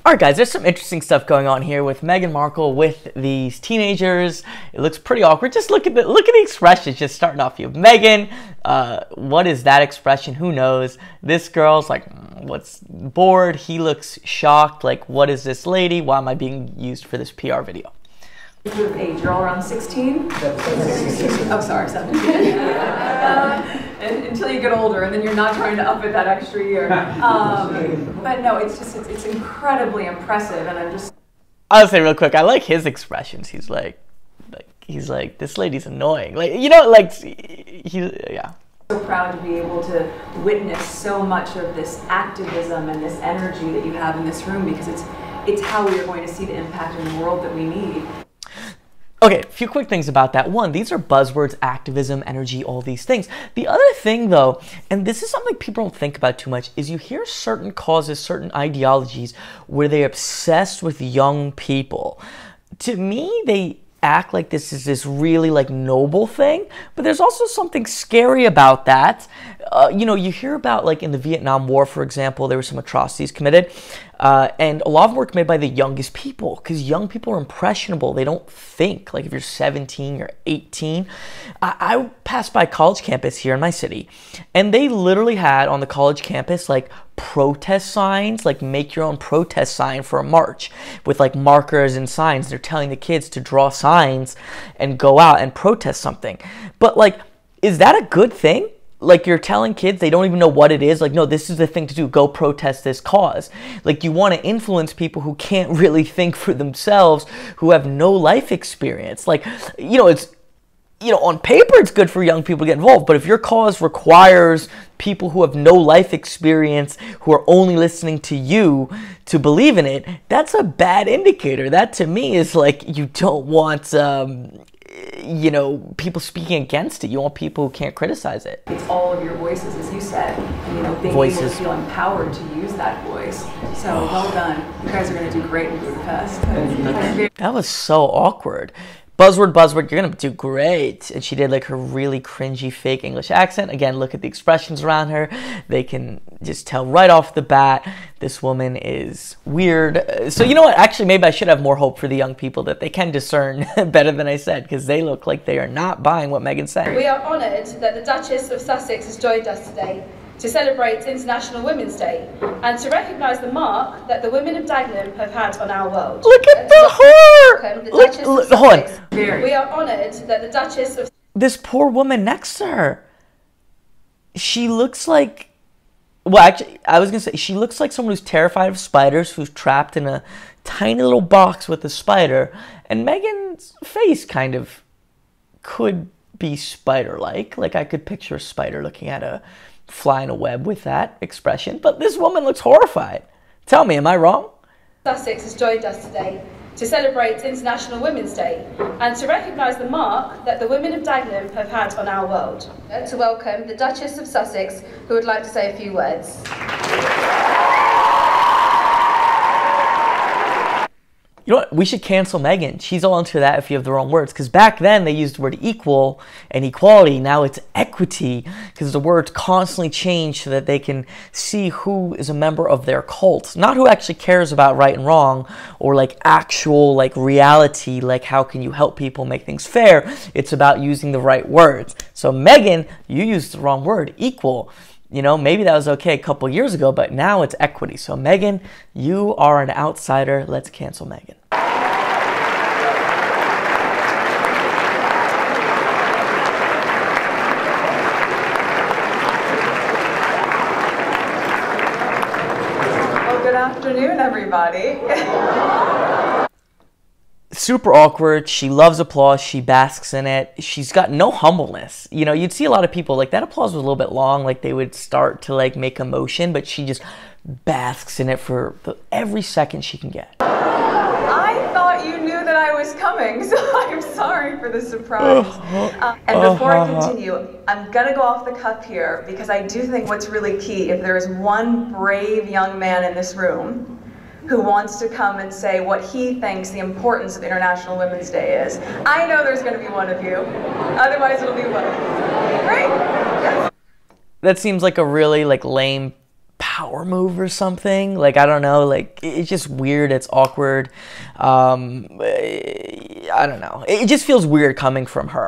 Alright guys, there's some interesting stuff going on here with Meghan Markle with these teenagers. It looks pretty awkward. Just look at the expressions just starting off. You have Meghan, what is that expression? Who knows? This girl's like, what's bored? He looks shocked, like, what is this lady? Why am I being used for this PR video? Of age, you're all around 16? Oh, sorry, 17. Until you get older, and then you're not trying to up it that extra year. But no, it's incredibly impressive, and I'm just... I'll say real quick, I like his expressions. He's like, this lady's annoying. Like, yeah. So proud to be able to witness so much of this activism and this energy that you have in this room, because it's how we are going to see the impact in the world that we need. Okay, a few quick things about that. One, these are buzzwords, activism, energy, all these things. The other thing though, and this is something people don't think about too much, is you hear certain causes, certain ideologies where they're obsessed with young people. To me, they act like this is this really like noble thing, but there's also something scary about that. You hear about like in the Vietnam War, for example, there were some atrocities committed, and a lot of them were committed by the youngest people, because young people are impressionable. They don't think. Like if you're 17, you're 18. I passed by a college campus here in my city, and they literally had on the college campus like protest signs, like make your own protest sign for a march with like markers and signs. They're telling the kids to draw signs and go out and protest something. But like, is that a good thing? Like you're telling kids they don't even know what it is. Like, no, this is the thing to do. Go protest this cause. Like you want to influence people who can't really think for themselves, who have no life experience. Like, it's, on paper it's good for young people to get involved, but if your cause requires people who have no life experience, who are only listening to you to believe in it, that's a bad indicator. That to me is like, you don't want people speaking against it. You want people who can't criticize it. It's all of your voices, as you said, being voices. able to feel empowered to use that voice. So well done. You guys are going to do great in Budapest. That was so awkward. Buzzword, you're going to do great. And she did like her really cringy fake English accent. Again, look at the expressions around her. They can just tell right off the bat, this woman is weird. So you know what? Actually, maybe I should have more hope for the young people that they can discern better than I said, because they look like they are not buying what Meghan's saying. We are honoured that the Duchess of Sussex has joined us today to celebrate International Women's Day and to recognise the mark that the women of Dagenham have had on our world. Look at the horror! Hold on. We are honoured that the Duchess of... This poor woman next to her, she looks like... Well, actually, I was going to say, she looks like someone who's terrified of spiders, who's trapped in a tiny little box with a spider. And Meghan's face kind of could be spider-like. Like, I could picture a spider looking at a fly in a web with that expression. But this woman looks horrified. Tell me, am I wrong? Sussex has joined us today to celebrate International Women's Day and to recognise the mark that the women of Dagenham have had on our world. To welcome the Duchess of Sussex, who would like to say a few words. You know what? We should cancel Meghan. She's all into that if you have the wrong words. Because back then they used the word equal and equality. Now it's equity, because the words constantly change so that they can see who is a member of their cult. Not who actually cares about right and wrong, or like actual like reality, like how can you help people make things fair. It's about using the right words. So Meghan, you used the wrong word, equal. Maybe that was okay a couple years ago, but now it's equity. So Meghan, you are an outsider. Let's cancel Meghan. Well, good afternoon, everybody. Super awkward. She loves applause. She basks in it. She's got no humbleness. You'd see a lot of people like that applause was a little bit long, like they would start to like make a motion, but she just basks in it for every second she can get. I thought you knew that I was coming, so I'm sorry for the surprise. And before I continue, I'm gonna go off the cuff here, because I do think what's really key, if there is one brave young man in this room who wants to come and say what he thinks the importance of International Women's Day is, I know there's going to be one of you. Otherwise, it'll be what? Great. Yes. That seems like a really like lame power move or something. Like, I don't know, like, it's just weird, it's awkward. I don't know. It just feels weird coming from her.